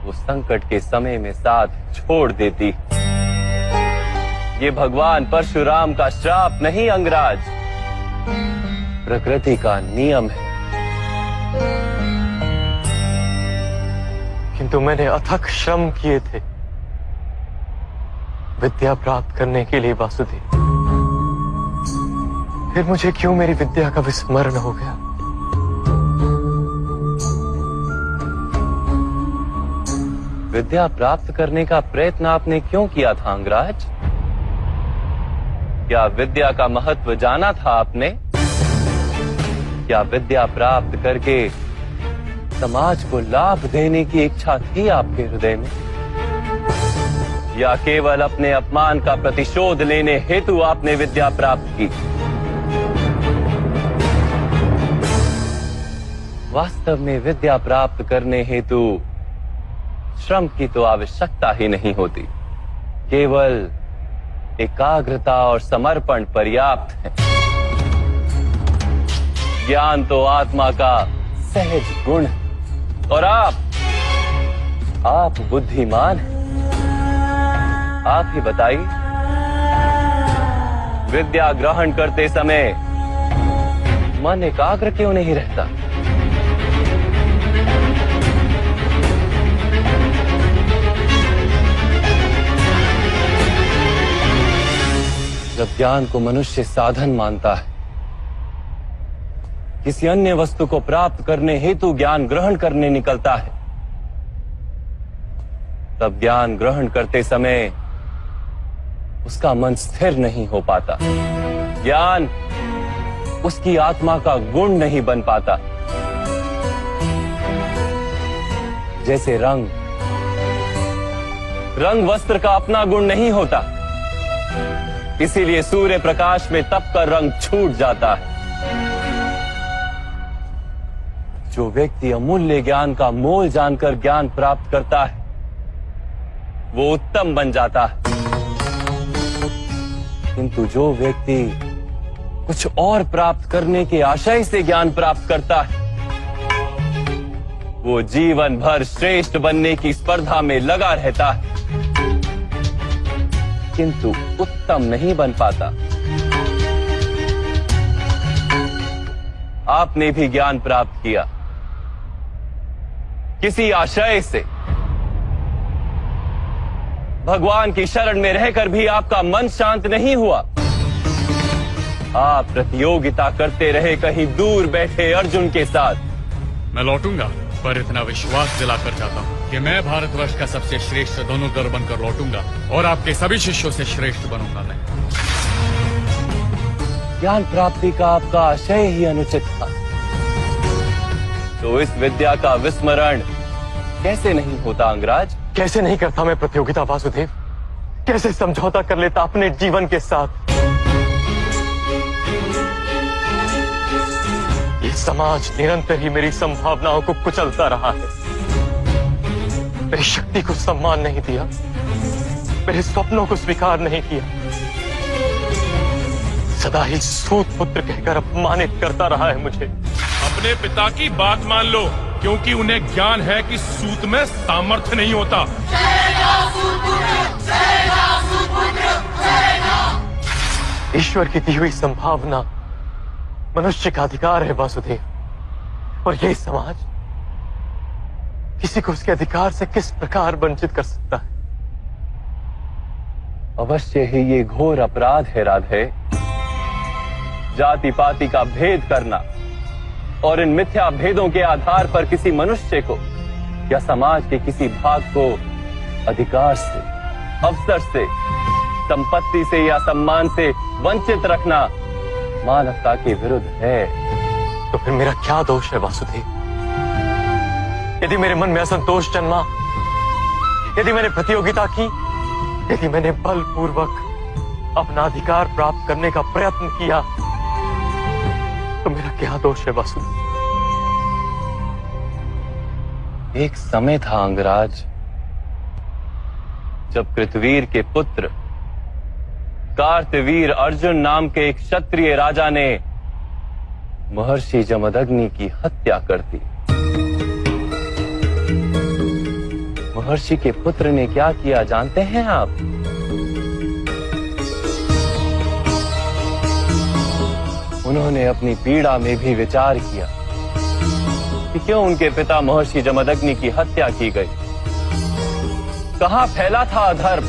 वो संकट के समय में साथ छोड़ देती। ये भगवान परशुराम का श्राप नहीं अंगराज, प्रकृति का नियम है। किंतु मैंने अथक श्रम किए थे विद्या प्राप्त करने के लिए वासुदेव। फिर मुझे क्यों मेरी विद्या का विस्मरण हो गया? विद्या प्राप्त करने का प्रयत्न आपने क्यों किया था अंगराज? क्या विद्या का महत्व जाना था आपने? क्या विद्या प्राप्त करके समाज को लाभ देने की इच्छा थी आपके हृदय में, या केवल अपने अपमान का प्रतिशोध लेने हेतु आपने विद्या प्राप्त की? वास्तव में विद्या प्राप्त करने हेतु श्रम की तो आवश्यकता ही नहीं होती, केवल एकाग्रता और समर्पण पर्याप्त है। ज्ञान तो आत्मा का सहज गुण है और आप बुद्धिमान हैं। आप ही बताइए, विद्या ग्रहण करते समय मन एकाग्र क्यों नहीं रहता? जब ज्ञान को मनुष्य साधन मानता है, किसी अन्य वस्तु को प्राप्त करने हेतु ज्ञान ग्रहण करने निकलता है, तब ज्ञान ग्रहण करते समय उसका मन स्थिर नहीं हो पाता। ज्ञान उसकी आत्मा का गुण नहीं बन पाता। जैसे रंग वस्त्र का अपना गुण नहीं होता, इसीलिए सूर्य प्रकाश में तप कर रंग छूट जाता है। जो व्यक्ति अमूल्य ज्ञान का मोल जानकर ज्ञान प्राप्त करता है, वो उत्तम बन जाता है। किंतु जो व्यक्ति कुछ और प्राप्त करने के आशय से ज्ञान प्राप्त करता है, वो जीवन भर श्रेष्ठ बनने की स्पर्धा में लगा रहता है, किंतु उत्तम नहीं बन पाता। आपने भी ज्ञान प्राप्त किया किसी आशय से, भगवान की शरण में रहकर भी आपका मन शांत नहीं हुआ। आप प्रतियोगिता करते रहे कहीं दूर बैठे अर्जुन के साथ। मैं लौटूंगा, पर इतना विश्वास दिलाकर जाता हूँ कि मैं भारतवर्ष का सबसे श्रेष्ठ धनुर्धर बनकर लौटूंगा और आपके सभी शिष्यों से श्रेष्ठ बनूंगा मैं। ज्ञान प्राप्ति का आपका आशय ही अनुचित था, तो इस विद्या का विस्मरण कैसे नहीं होता अंगराज? कैसे नहीं करता मैं प्रतियोगिता वासुदेव? कैसे समझौता कर लेता अपने जीवन के साथ? ये समाज निरंतर ही मेरी संभावनाओं को कुचलता रहा है, मेरी शक्ति को सम्मान नहीं दिया, मेरे स्वप्नों को स्वीकार नहीं किया, सदा ही सूत पुत्र कहकर अपमानित करता रहा है मुझे। अपने पिता की बात मान लो, क्योंकि उन्हें ज्ञान है कि सूत में सामर्थ्य नहीं होता। ईश्वर की दी हुई संभावना मनुष्य का अधिकार है वासुदेव, और यही समाज किसी को उसके अधिकार से किस प्रकार वंचित कर सकता है? अवश्य ही ये घोर अपराध है राधे, जाति पाति का भेद करना और इन मिथ्या भेदों के आधार पर किसी मनुष्य को या समाज के किसी भाग को अधिकार से, अवसर से, संपत्ति से या सम्मान से वंचित रखना मानवता के विरुद्ध है। तो फिर मेरा क्या दोष है वासुदेव? यदि मेरे मन में असंतोष जन्मा, यदि मैंने प्रतियोगिता की, यदि मैंने बलपूर्वक अपना अधिकार प्राप्त करने का प्रयत्न किया, तो मेरा क्या दोष है वासुदेव? एक समय था अंगराज, जब कृतवीर के पुत्र कार्तवीर अर्जुन नाम के एक क्षत्रिय राजा ने महर्षि जमदग्नि की हत्या कर दी। महर्षि के पुत्र ने क्या किया जानते हैं आप? उन्होंने अपनी पीड़ा में भी विचार किया कि क्यों उनके पिता महर्षि जमदग्नि की हत्या की गई, कहां फैला था अधर्म।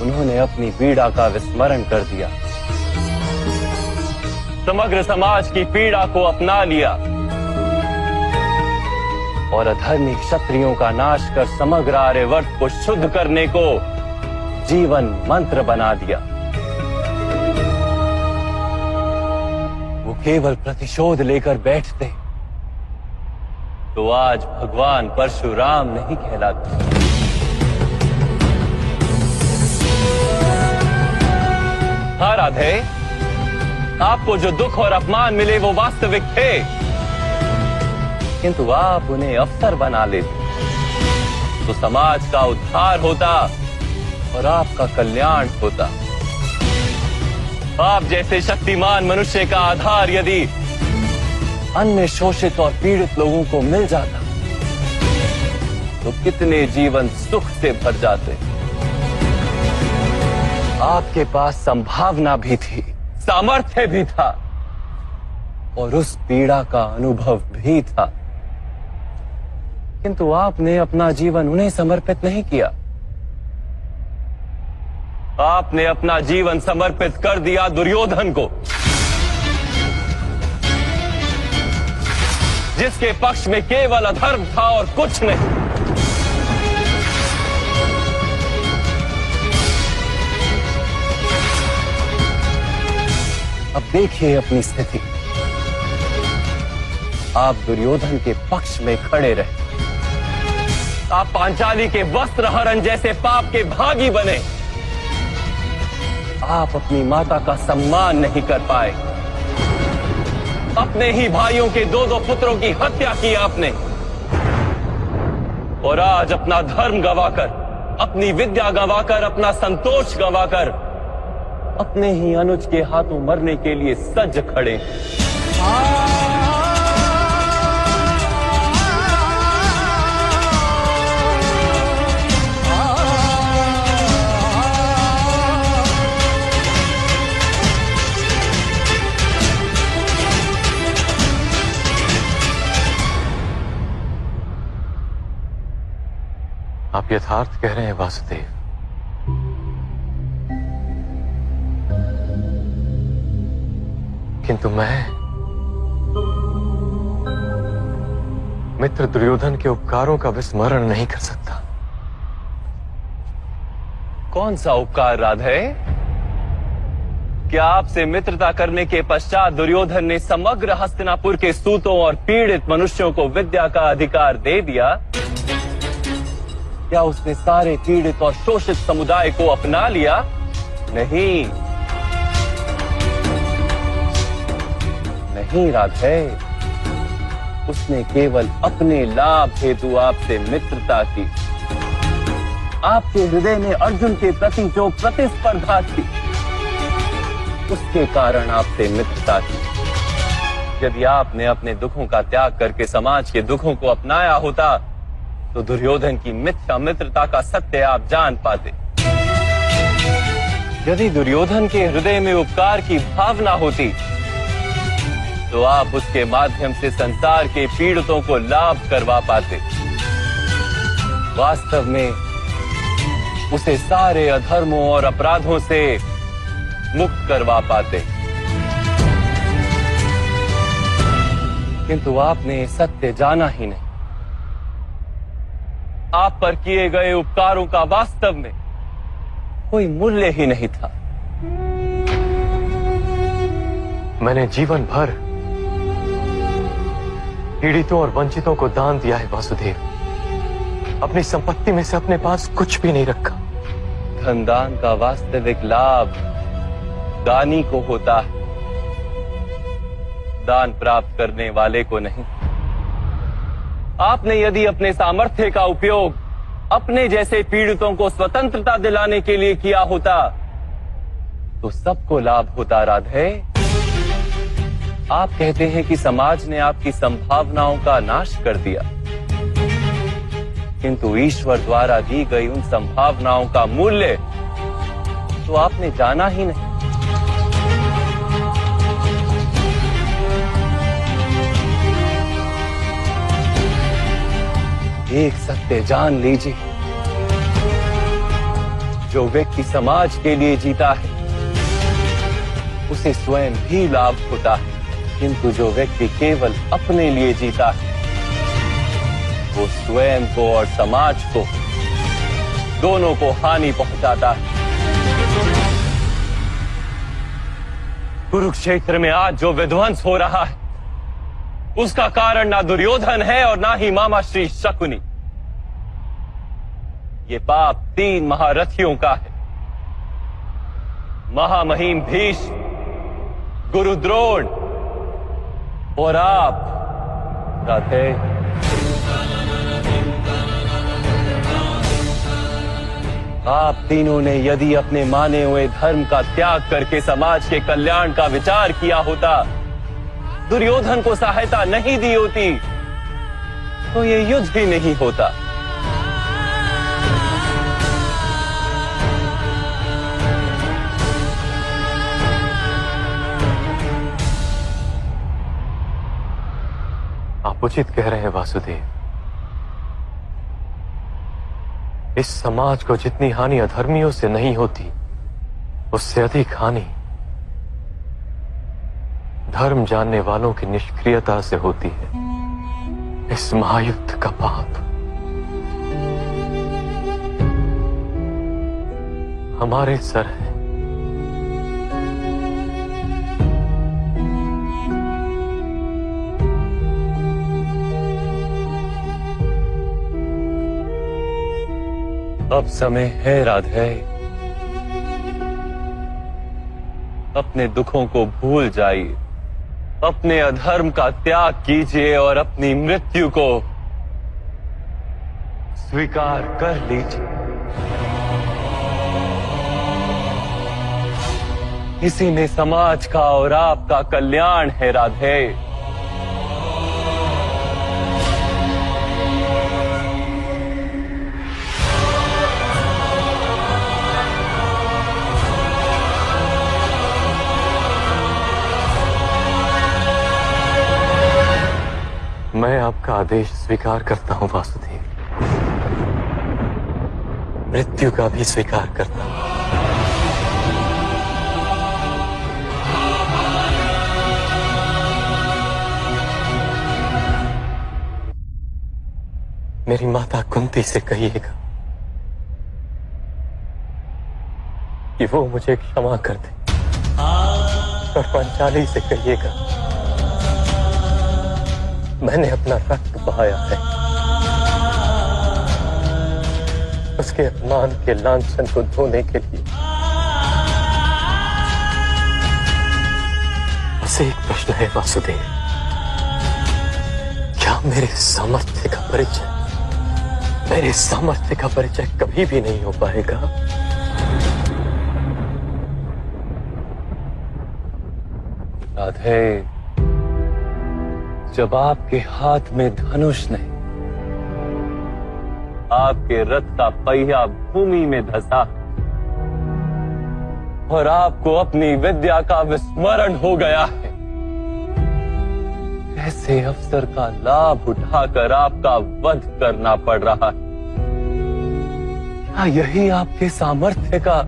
उन्होंने अपनी पीड़ा का विस्मरण कर दिया, समग्र समाज की पीड़ा को अपना लिया और अधर्मी क्षत्रियों का नाश कर समग्र आर्यवर्त को शुद्ध करने को जीवन मंत्र बना दिया। वो केवल प्रतिशोध लेकर बैठते तो आज भगवान परशुराम नहीं कहलाते। हाँ राधे, आपको जो दुख और अपमान मिले वो वास्तविक थे, किंतु आप उन्हें अवसर बना लेते तो समाज का उद्धार होता और आपका कल्याण होता। आप जैसे शक्तिमान मनुष्य का आधार यदि अन्य शोषित और पीड़ित लोगों को मिल जाता तो कितने जीवन सुख से भर जाते। आपके पास संभावना भी थी, सामर्थ्य भी था और उस पीड़ा का अनुभव भी था, किंतु आपने अपना जीवन उन्हें समर्पित नहीं किया। आपने अपना जीवन समर्पित कर दिया दुर्योधन को, जिसके पक्ष में केवल अधर्म था और कुछ नहीं। अब देखिए अपनी स्थिति, आप दुर्योधन के पक्ष में खड़े रहे, आप पांचाली के वस्त्र हरण जैसे पाप के भागी बने, आप अपनी माता का सम्मान नहीं कर पाए, अपने ही भाइयों के 2-2 पुत्रों की हत्या की आपने, और आज अपना धर्म गंवाकर, अपनी विद्या गंवाकर, अपना संतोष गंवाकर अपने ही अनुज के हाथों मरने के लिए सज्ज खड़े। आप यथार्थ कह रहे हैं वासुदेव। किंतु मैं मित्र दुर्योधन के उपकारों का विस्मरण नहीं कर सकता। कौन सा उपकार राधे? क्या आपसे मित्रता करने के पश्चात दुर्योधन ने समग्र हस्तिनापुर के सूतों और पीड़ित मनुष्यों को विद्या का अधिकार दे दिया? क्या उसने सारे पीड़ित और शोषित समुदाय को अपना लिया? नहीं, नहीं राधे, उसने केवल अपने लाभ हेतु आपसे मित्रता की। आपके हृदय में अर्जुन के प्रति जो प्रतिस्पर्धा थी, उसके कारण आपसे मित्रता की। यदि आपने अपने दुखों का त्याग करके समाज के दुखों को अपनाया होता तो दुर्योधन की मिथ्या मित्रता का सत्य आप जान पाते। यदि दुर्योधन के हृदय में उपकार की भावना होती तो आप उसके माध्यम से संसार के पीड़ितों को लाभ करवा पाते। वास्तव में उसे सारे अधर्मों और अपराधों से मुक्त करवा पाते, किंतु आपने सत्य जाना ही नहीं। आप पर किए गए उपकारों का वास्तव में कोई मूल्य ही नहीं था। मैंने जीवन भर पीड़ितों और वंचितों को दान दिया है वासुदेव। अपनी संपत्ति में से अपने पास कुछ भी नहीं रखा। धनदान का वास्तविक लाभ दानी को होता है, दान प्राप्त करने वाले को नहीं। आपने यदि अपने सामर्थ्य का उपयोग अपने जैसे पीड़ितों को स्वतंत्रता दिलाने के लिए किया होता तो सबको लाभ होता राधे। आप कहते हैं कि समाज ने आपकी संभावनाओं का नाश कर दिया, किंतु ईश्वर द्वारा दी गई उन संभावनाओं का मूल्य तो आपने जाना ही नहीं। एक सत्य जान लीजिए, जो व्यक्ति समाज के लिए जीता है उसे स्वयं भी लाभ होता है, किंतु जो व्यक्ति केवल अपने लिए जीता है वो स्वयं को और समाज को दोनों को हानि पहुंचाता है। कुरुक्षेत्र में आज जो विध्वंस हो रहा है उसका कारण ना दुर्योधन है और ना ही मामा श्री शकुनी। ये पाप 3 महारथियों का है, महामहिम भीष्म, गुरु द्रोण और आप राधे। आप तीनों ने यदि अपने माने हुए धर्म का त्याग करके समाज के कल्याण का विचार किया होता, दुर्योधन को सहायता नहीं दी होती, तो ये युद्ध ही नहीं होता। आप उचित कह रहे हैं वासुदेव। इस समाज को जितनी हानि अधर्मियों से नहीं होती, उससे अधिक हानि धर्म जानने वालों की निष्क्रियता से होती है। इस महायुद्ध का पाप हमारे सर है। अब समय है राधे, अपने दुखों को भूल जाइए, अपने अधर्म का त्याग कीजिए और अपनी मृत्यु को स्वीकार कर लीजिए। इसी में समाज का और आपका कल्याण है राधे। मैं आपका आदेश स्वीकार करता हूं वासुदेव, मृत्यु का भी स्वीकार करता हूं। मेरी माता कुंती से कहिएगा कि वो मुझे क्षमा कर दे, और पांचाली से कहिएगा मैंने अपना रक्त बहाया है, उसके अपमान के लांछन को धोने के लिए। बस एक प्रश्न है वासुदेव, क्या मेरे सामर्थ्य का परिचय कभी भी नहीं हो पाएगा? राधे, जब आपके हाथ में धनुष नहीं, आपके रथ का पहिया भूमि में धंसा और आपको अपनी विद्या का विस्मरण हो गया है, ऐसे अवसर का लाभ उठाकर आपका वध करना पड़ रहा है। क्या यही आपके सामर्थ्य का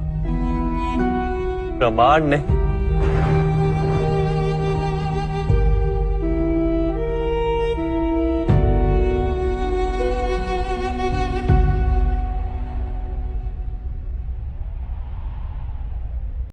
प्रमाण नहीं?